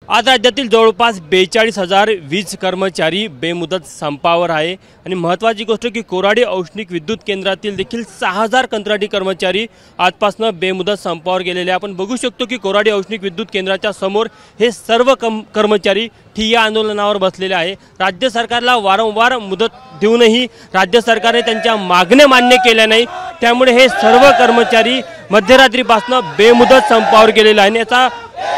आज राज्यातील जवळपास 42,000 वीज कर्मचारी बेमुदत संपावर आहे आणि महत्त्वाची गोष्ट की कोराडी औष्णिक विद्युत केंद्रातील देखील 6,000 कंत्राटी कर्मचारी आजपासून बेमुदत संपावर गेलेले आपण बघू शकतो की कोराडी औष्णिक विद्युत केंद्राच्या समोर हे सर्व कर्मचारी ठिय्या आंदोलनावर बसलेले आहे। राज्य सरकारला वारंवार मुदत देऊनही राज्य सरकारने त्यांच्या मागण्या मान्य केल्या नाही, त्यामुळे हे सर्व कर्मचारी मध्यरात्रीपासून बेमुदत संपावर गेलेले आहे। याचा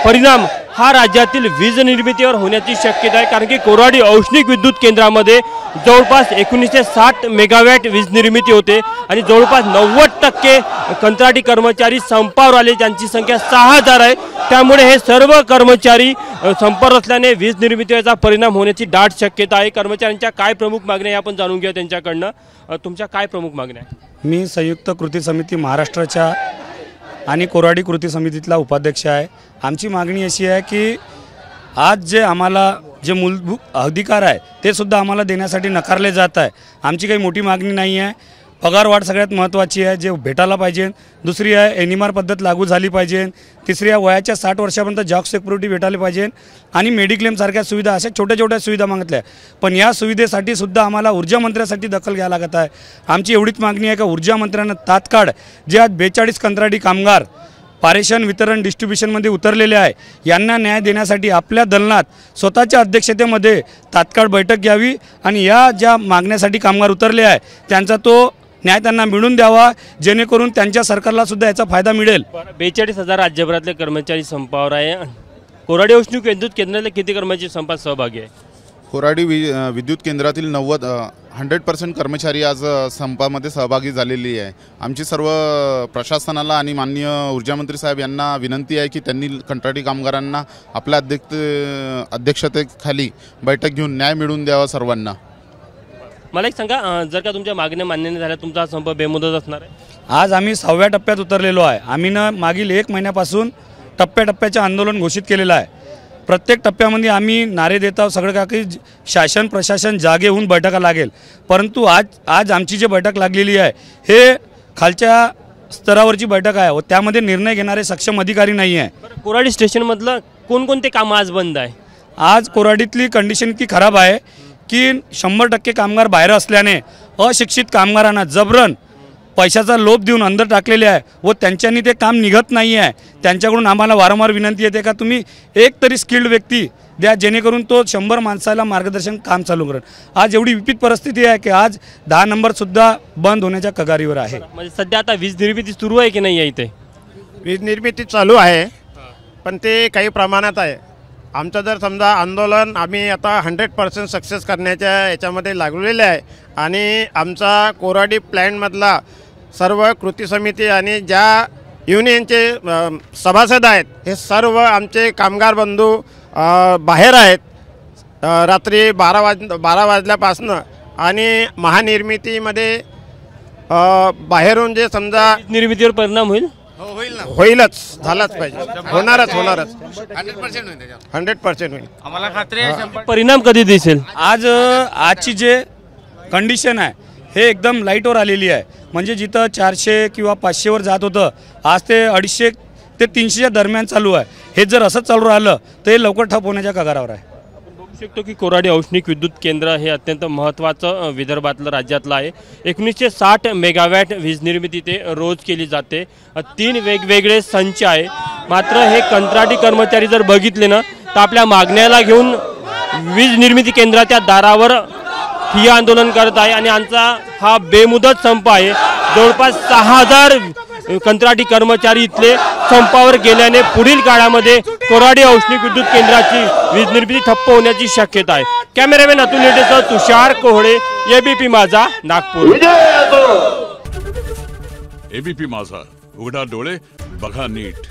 परिणाम हा राज्यातील वीज निर्मितीवर होण्याची शक्यता आहे, कारण की कोराडी औष्णिक विद्युत केंद्रामध्ये जवळपास 1960 मेगावॅट वीज निर्मिती होते आणि जवळपास 90% कंत्राटी कर्मचारी संपावर आले, ज्यांची संख्या 6,000 आहे। त्यामुळे हे सर्व कर्मचारी संपावर असल्याने वीज निर्मितीचा परिणाम होण्याची दाट शक्यता आहे। कर्मचाऱ्यांच्या काय प्रमुख मागण्या आपण जाणून घेऊया त्यांच्याकडनं। तुमच्या काय प्रमुख मागण्या? मी संयुक्त कृती समिती महाराष्ट्राच्या आणि कोराडी कृती समितीतला उपाध्यक्ष आहे। आमची मागणी अशी आहे की आज जे आम्हाला जे मूलभूत अधिकार आहे ते सुद्धा आम्हाला देण्यासाठी नकारले जात आहे। आमची काही मोठी मागणी नाही आहे। पगारवाढ सगळ्यात महत्त्वाची आहे, जे भेटायला पाहिजे। दुसरी आहे एनएमआर पद्धत लागू झाली पाहिजे। तिसरी आहे वयाच्या 60 वर्षापर्यंत जॉब सिक्युरिटी भेटायला पाहिजे आणि मेडिक्लेम सारख्या सुविधा, अशा छोट्या छोट्या सुविधा मागितल्या। पण या सुविधेसाठी सुद्धा आम्हाला ऊर्जा मंत्र्यासाठी दखल घ्यायला लागत आहे। आमची एवढीच मागणी आहे की ऊर्जा मंत्र्यांना तात्काळ जे आज 42 कंत्राटी कामगार पारेषण वितरण डिस्ट्रीब्युशनमध्ये उतरलेले आहे यांना न्याय देण्यासाठी आपल्या दलनात स्वतःच्या अध्यक्षतेमध्ये तात्काळ बैठक घ्यावी आणि या ज्या मागण्यासाठी कामगार उतरले आहे त्यांचा तो न्याय त्यांना मिळून द्यावा, जेणेकरून त्यांच्या सरकारला सुद्धा याचा फायदा मिळेल। 42,000 राज्यभरातले कर्मचारी संपावर आहे। कोराडी औष्णिक विद्युत केंद्रातले किती कर्मचारी संपात सहभागी आहे? कोराडी विद्युत केंद्रातील 100% कर्मचारी आज संपामध्ये सहभागी झालेली आहे। आमची सर्व प्रशासनाला आणि माननीय ऊर्जामंत्री साहेब यांना विनंती आहे की त्यांनी कंत्राटी कामगारांना आपल्या अध्यक्षतेखाली बैठक घेऊन न्याय मिळवून द्यावा सर्वांना। मला एक सांगा, जर का तुमच्या मागण्या मान्य नाही झाल्या तुमचा संप बेमुदत असणार आहे? आज आम्ही 6व्या टप्प्यात उतरलेलो आहे। आम्ही मागील 1 महिन्यापासून टप्प्याटप्प्याचे आंदोलन घोषित केलेलं आहे। प्रत्येक टप्प्यामध्ये आम्ही नारे देत आहोत सगळं का की शासन प्रशासन जागे होऊन बैठका लागेल, परंतु आज आमची जी बैठक लागलेली आहे हे खालच्या स्तरावरची बैठक आहे व त्यामध्ये निर्णय घेणारे सक्षम अधिकारी नाही आहे। कोराडी स्टेशनमधलं कोणकोणते कामं आज बंद आहे? आज कोराडीतली कंडिशन इतकी खराब आहे की 100% कामगार बाहेर असल्याने अशिक्षित कामगारांना जबरन पैशाचा लोभ देऊन अंदर टाकलेले आहे व त्यांच्यानी ते काम निघत नाही आहे। त्यांच्याकडून आम्हाला वारंवार विनंती येते का तुम्ही एक तरी स्किल्ड व्यक्ती द्या, जेणेकरून तो 100 माणसाला मार्गदर्शन काम चालू करेल। आज एवढी विपरीत परिस्थिती आहे की आज 10 नंबरसुद्धा बंद होण्याच्या कगारीवर आहे। म्हणजे सध्या आता वीज निर्मिती सुरू आहे की नाही आहे? इथे वीज निर्मिती चालू आहे, पण ते काही प्रमाणात आहे। आमचं जर समजा आंदोलन आम्ही आता 100% सक्सेस करण्याच्या याच्यामध्ये लागलेले आहे आणि आमचा कोराडी प्लॅनमधला सर्व कृती समिती आणि ज्या युनियनचे सभासद आहेत हे सर्व आमचे कामगार बंधू बाहेर आहेत रात्री 12 वाजल्यापासून आणि महानिर्मितीमध्ये बाहेरून जे समजा निर्मितीवर परिणाम होईल होईलच, झालाच पाहिजे, होणारच 100% होईल। आम्हाला खात्री आहे। परिणाम कधी दिसेल? आजची जे कंडिशन आहे हे एकदम लाईटवर आलेली आहे। म्हणजे जिथं 400 किंवा 500 वर जात होतं आज ते 250 ते 300च्या दरम्यान चालू आहे। हे जर असं चालू राहिलं तर हे लवकर ठप होण्याच्या कगारावर आहे। बघू शकतो की कोराडी औष्णिक विद्युत केंद्र हे अत्यंत महत्त्वाचं विदर्भातलं राज्यातलं आहे। 1960 मेगावॅट वीज निर्मिती ते रोज केली जाते। 3 वेगवेगळे संच आहे। मात्र हे कंत्राटी कर्मचारी जर बघितले ना तर आपल्या मागण्याला घेऊन वीज निर्मिती केंद्राच्या दारावर ठिय्या आंदोलन करत आहे आणि आमचा हा बेमुदत संप आहे। जवळपास 6,000 कंत्राटी कर्मचारी इथले संपावर गेल्याने पुढील काळामध्ये कोराडी औष्णिक विद्युत केंद्राची वीज निर्मिती ठप्प होण्याची शक्यता आहे। कॅमेरामॅन अतुल नेटेसह तुषार कोहळे, एबीपी माझा, नागपूर। एबीपी माझा, उघडा डोळे बघा नीट।